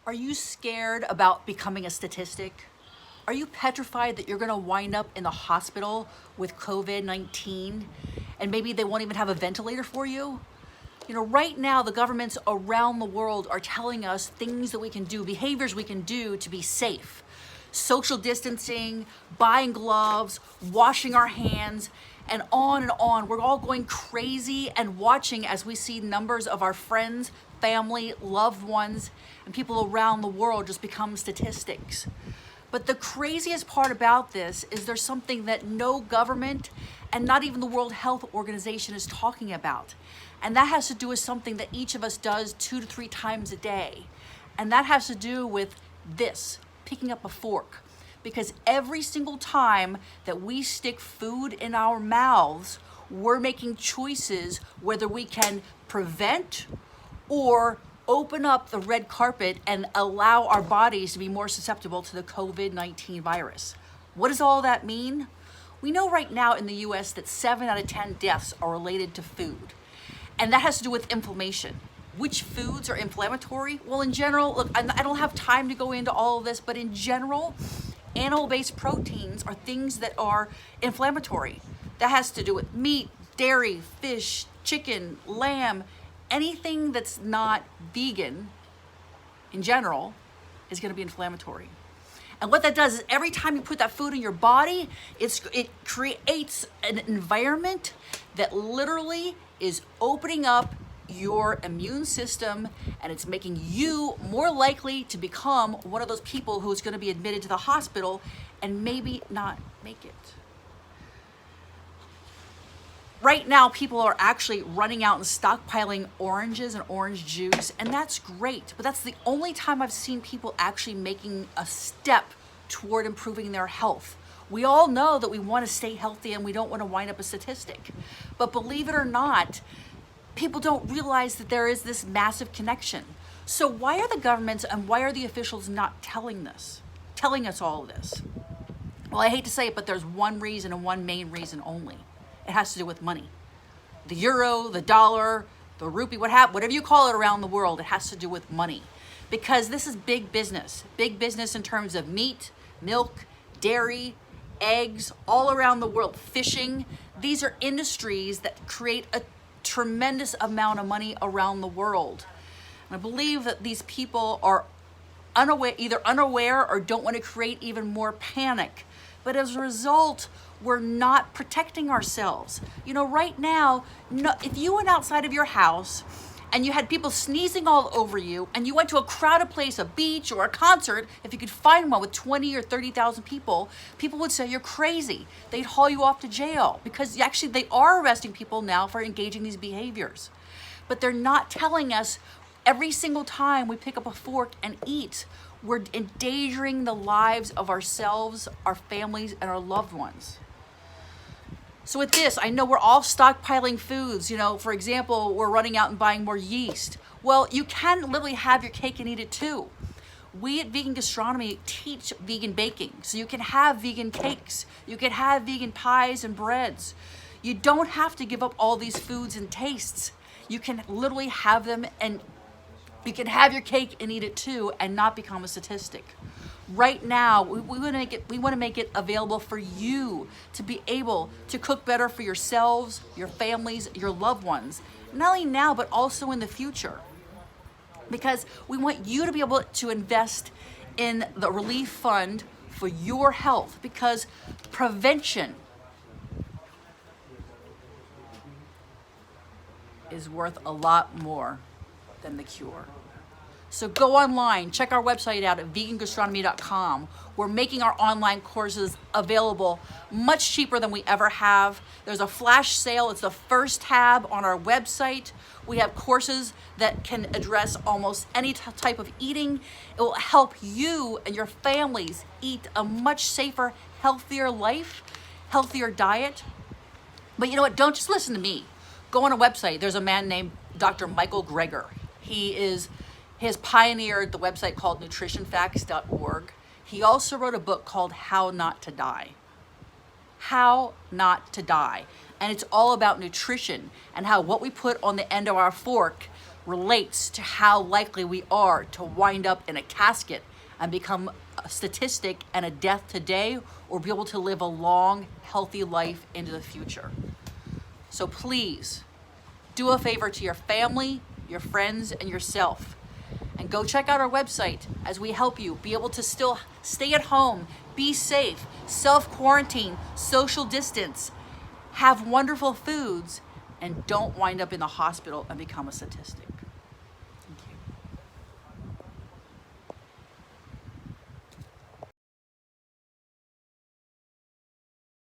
Are you scared about becoming a statistic? Are you petrified that you're gonna wind up in the hospital with COVID-19 and maybe they won't even have a ventilator for you? You know, right now, the governments around the world are telling us things that we can do, behaviors we can do to be safe. Social distancing, buying gloves, washing our hands, and on and on. We're all going crazy and watching as we see numbers of our friends, family, loved ones, and people around the world just become statistics. But the craziest part about this is there's something that no government and not even the World Health Organization is talking about. And that has to do with something that each of us does 2 to 3 times a day. And that has to do with this, picking up a fork. Because every single time that we stick food in our mouths, we're making choices whether we can prevent or open up the red carpet and allow our bodies to be more susceptible to the COVID-19 virus. What does all that mean? We know right now in the US that 7 out of 10 deaths are related to food. And that has to do with inflammation. Which foods are inflammatory? Well, in general, look, I don't have time to go into all of this, but in general, animal-based proteins are things that are inflammatory. That has to do with meat, dairy, fish, chicken, lamb, anything that's not vegan in general is going to be inflammatory. And what that does is every time you put that food in your body, it creates an environment that literally is opening up your immune system, and it's making you more likely to become one of those people who's going to be admitted to the hospital and maybe not make it. Right now, people are actually running out and stockpiling oranges and orange juice, and that's great. But that's the only time I've seen people actually making a step toward improving their health. We all know that we want to stay healthy and we don't want to wind up a statistic. But believe it or not, people don't realize that there is this massive connection. So why are the governments and why are the officials not telling us all of this? Well, I hate to say it, but there's one reason and one main reason only. It has to do with money. The euro, the dollar, the rupee, whatever you call it around the world, it has to do with money. Because this is big business in terms of meat, milk, dairy, eggs, all around the world, fishing. These are industries that create a tremendous amount of money around the world. And I believe that these people are either unaware or don't want to create even more panic. But as a result, we're not protecting ourselves. You know, right now, if you went outside of your house and you had people sneezing all over you and you went to a crowded place, a beach or a concert, if you could find one with 20 or 30,000 people, people would say you're crazy. They'd haul you off to jail because actually they are arresting people now for engaging these behaviors. But they're not telling us every single time we pick up a fork and eat, we're endangering the lives of ourselves, our families, and our loved ones. So with this, I know we're all stockpiling foods. You know, for example, we're running out and buying more yeast. Well, you can literally have your cake and eat it too. We at Vegan Gastronomy teach vegan baking. So you can have vegan cakes. You can have vegan pies and breads. You don't have to give up all these foods and tastes. You can literally have them and you can have your cake and eat it too and not become a statistic. Right now, we want to make it available for you to be able to cook better for yourselves, your families, your loved ones. Not only now, but also in the future. Because we want you to be able to invest in the relief fund for your health, because prevention is worth a lot more than the cure. So go online, check our website out at vegangastronomy.com. We're making our online courses available much cheaper than we ever have. There's a flash sale. It's the first tab on our website. We have courses that can address almost any type of eating. It will help you and your families eat a much safer, healthier life, healthier diet. But you know what? Don't just listen to me. Go on a website. There's a man named Dr. Michael Greger. He has pioneered the website called nutritionfacts.org. He also wrote a book called How Not to Die. How Not to Die. And it's all about nutrition and how what we put on the end of our fork relates to how likely we are to wind up in a casket and become a statistic and a death today, or be able to live a long, healthy life into the future. So please do a favor to your family, your friends, and yourself. And go check out our website as we help you be able to still stay at home, be safe, self-quarantine, social distance, have wonderful foods, and don't wind up in the hospital and become a statistic.